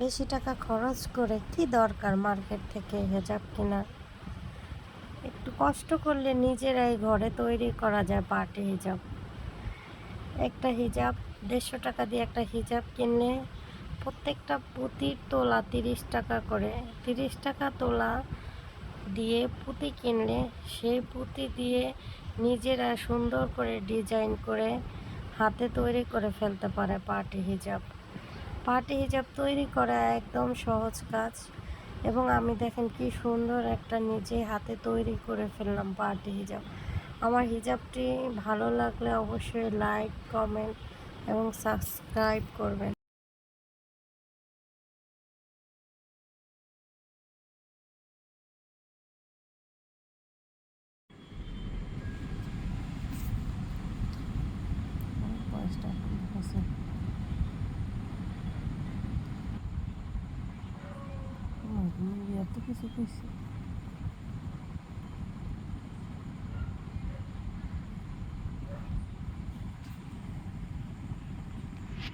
বেশি টাকা খরচ করে কি দরকার মার্কেট থেকে হিজাব কেনার? একটু কষ্ট করলে নিজেরাই ঘরে তৈরি করা যায় পার্টি হিজাব। একটা হিজাব 150 টাকা দিয়ে একটা হিজাব কিনলে প্রত্যেকটা পুঁতির তোলা 30 টাকা করে। 30 টাকা তোলা দিয়ে পুঁতি কিনলে সেই পুঁতি দিয়ে নিজেরা সুন্দর করে ডিজাইন করে হাতে তৈরি করে ফেলতে পারে পার্টি হিজাব। পার্টি হিজাব তৈরি করা একদম সহজ কাজ, এবং আমি দেখেন কি সুন্দর একটা নিজে হাতে তৈরি করে ফেললাম পার্টি হিজাব। আমার হিজাবটি ভালো লাগলে অবশ্যই লাইক, কমেন্ট এবং সাবস্ক্রাইব করবেন। এত কিছু